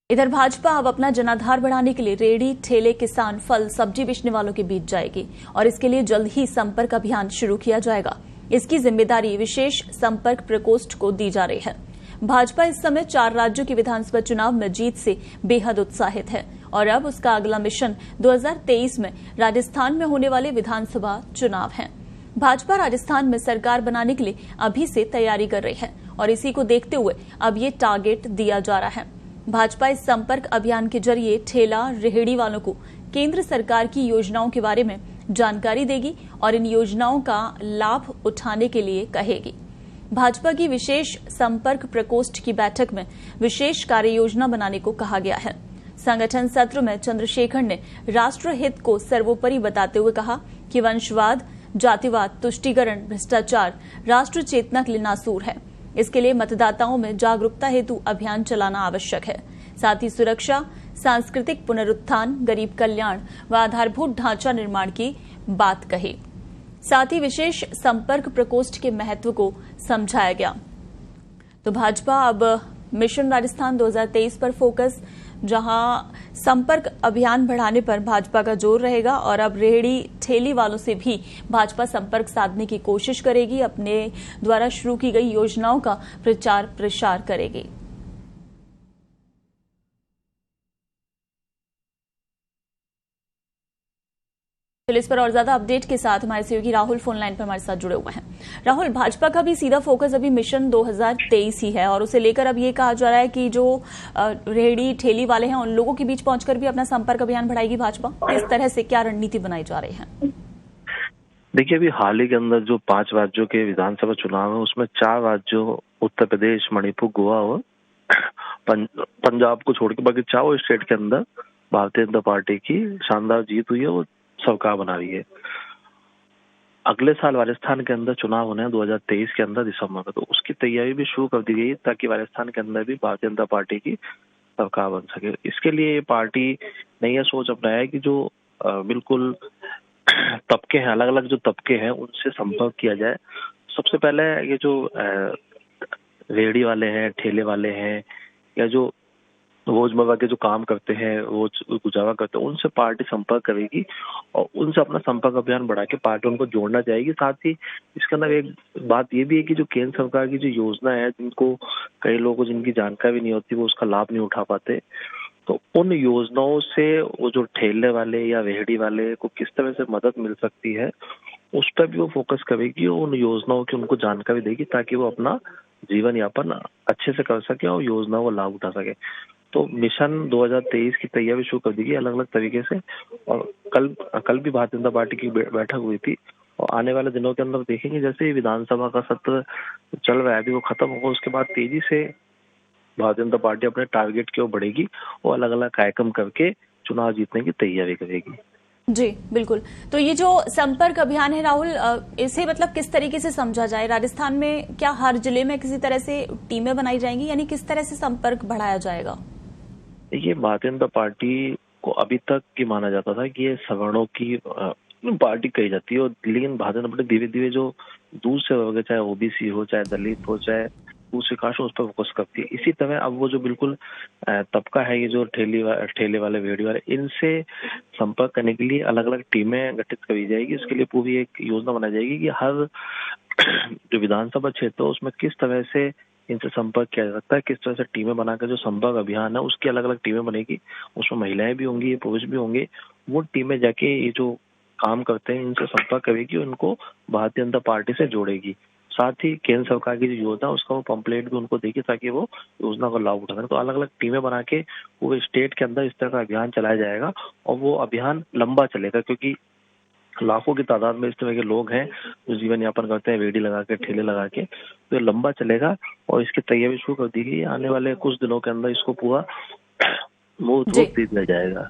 इधर भाजपा अब अपना जनाधार बढ़ाने के लिए रेहड़ी ठेले किसान फल सब्जी बेचने वालों के बीच जाएगी और इसके लिए जल्द ही संपर्क अभियान शुरू किया जाएगा। इसकी जिम्मेदारी विशेष संपर्क प्रकोष्ठ को दी जा रही है। भाजपा इस समय 4 राज्यों के विधानसभा चुनाव में जीत से बेहद उत्साहित है और अब उसका अगला मिशन 2023 में राजस्थान में होने वाले विधानसभा चुनाव है। भाजपा राजस्थान में सरकार बनाने के लिए अभी से तैयारी कर रही है और इसी को देखते हुए अब ये टारगेट दिया जा रहा है। भाजपा इस संपर्क अभियान के जरिए ठेला रेहड़ी वालों को केंद्र सरकार की योजनाओं के बारे में जानकारी देगी और इन योजनाओं का लाभ उठाने के लिए कहेगी। भाजपा की विशेष संपर्क प्रकोष्ठ की बैठक में विशेष कार्य योजना बनाने को कहा गया है। संगठन सत्र में चंद्रशेखर ने राष्ट्रहित को सर्वोपरि बताते हुए कहा कि वंशवाद, जातिवाद, तुष्टीकरण, भ्रष्टाचार राष्ट्र चेतना के लिए नासूर है। इसके लिए मतदाताओं में जागरूकता हेतु अभियान चलाना आवश्यक है। साथ ही सुरक्षा, सांस्कृतिक पुनरुत्थान, गरीब कल्याण व आधारभूत ढांचा निर्माण की बात कही। साथ ही विशेष संपर्क प्रकोष्ठ के महत्व को समझाया गया। तो भाजपा अब मिशन राजस्थान 2023 पर फोकस, जहां संपर्क अभियान बढ़ाने पर भाजपा का जोर रहेगा और अब रेहड़ी ठेली वालों से भी भाजपा संपर्क साधने की कोशिश करेगी, अपने द्वारा शुरू की गई योजनाओं का प्रचार प्रसार करेगी। चलिए इस पर और ज्यादा अपडेट के साथ हमारे सहयोगी राहुल फोन लाइन पर हमारे साथ जुड़े हुए हैं। राहुल, भाजपा का भी सीधा फोकस अभी मिशन 2023 ही है और उसे लेकर अब ये कहा जा रहा है कि जो रेहड़ी ठेली वाले हैं उन लोगों के बीच पहुंचकर भी अपना संपर्क अभियान बढ़ाएगी भाजपा। किस तरह से क्या रणनीति बनाई जा रही है? देखिए, अभी हाल ही के अंदर जो 5 राज्यों के विधानसभा चुनाव है उसमें 4 राज्यों उत्तर प्रदेश, मणिपुर, गोवा और पंजाब को छोड़ के बाकी 4 स्टेट के अंदर भारतीय जनता पार्टी की शानदार जीत हुई है और सरकार बना रही है। अगले साल राजस्थान के अंदर चुनाव होने हैं 2023 के अंदर दिसंबर में, तो उसकी तैयारी भी शुरू कर दी गई ताकि राजस्थान के अंदर भी भारतीय जनता पार्टी की सरकार बन सके। इसके लिए ये पार्टी ने यह सोच अपनाया है कि जो बिल्कुल तबके हैं, अलग अलग जो तबके हैं उनसे संपर्क किया जाए। सबसे पहले ये जो रेहड़ी वाले हैं, ठेले वाले हैं या जो रोजमर्रा के जो काम करते हैं, रोज गुजारा करते हैं, उनसे पार्टी संपर्क करेगी और उनसे अपना संपर्क अभियान बढ़ा के पार्टी उनको जोड़ना चाहेगी। साथ ही इसके अंदर एक बात ये भी है कि जो केंद्र सरकार की जो योजना है, जिनको कई लोगों को जिनकी जानकारी नहीं होती वो उसका लाभ नहीं उठा पाते, तो उन योजनाओं से वो जो ठेले वाले या रेहड़ी वाले को किस तरह से मदद मिल सकती है उस पर भी वो फोकस करेगी और उन योजनाओं की उनको जानकारी देगी ताकि वो अपना जीवन यापन अच्छे से कर सके और योजनाओं का लाभ उठा सके। तो मिशन 2023 की तैयारी शुरू कर दी गई अलग अलग तरीके से और कल भी भारतीय जनता पार्टी की बैठक हुई थी और आने वाले दिनों के अंदर देखेंगे जैसे विधानसभा का सत्र चल रहा है अभी वो खत्म होगा, उसके बाद तेजी से भारतीय जनता पार्टी अपने टारगेट की ओर बढ़ेगी और अलग अलग कार्यक्रम करके चुनाव जीतने की तैयारी करेगी। जी बिल्कुल। तो ये जो संपर्क अभियान है राहुल, इसे मतलब किस तरीके से समझा जाए? राजस्थान में क्या हर जिले में किसी तरह से टीमें बनाई जाएंगी, यानी किस तरह से संपर्क बढ़ाया जाएगा? ये भारतीय जनता पार्टी को अभी तक ये माना जाता था कि ये सवर्णों की पार्टी कही जाती है, और लेकिन भारतीय जनता पार्टी धीरे धीरे जो दूर से वर्ग, चाहे ओबीसी हो, चाहे दलित हो, चाहे दूसरे कास्ट, उस पर फोकस करती है। इसी तरह अब वो जो बिल्कुल तबका है, ये जो ठेले वाले रेहड़ी वाले, इनसे संपर्क करने के लिए अलग अलग टीमें गठित करी जाएगी। इसके लिए पूरी एक योजना बनाई जाएगी कि हर जो विधानसभा क्षेत्र है उसमें किस तरह से इनसे संपर्क किया जा सकता है, किस तरह से टीमें बनाकर जो संपर्क अभियान है उसकी अलग अलग टीमें बनेगी। उसमें महिलाएं भी होंगी, पुरुष भी होंगे। वो टीमें जाके ये जो काम करते हैं इनसे संपर्क करेगी, उनको भारतीय जनता पार्टी से जोड़ेगी। साथ ही केंद्र सरकार की जो योजना उसका वो पंपलेट भी उनको देगी ताकि वो योजना का लाभ उठा सकें। तो अलग अलग टीमें बना के पूरे स्टेट के अंदर इस तरह का अभियान चलाया जाएगा और वो अभियान लंबा चलेगा, क्योंकि लाखों की तादाद में इस तरह के लोग हैं जो जीवन यापन करते हैं रेहड़ी लगा के, ठेले लगा के। तो ये लंबा चलेगा और इसकी तैयारी शुरू कर दी गई। आने वाले कुछ दिनों के अंदर इसको पूरा मुहूर्त दे दिया जाएगा।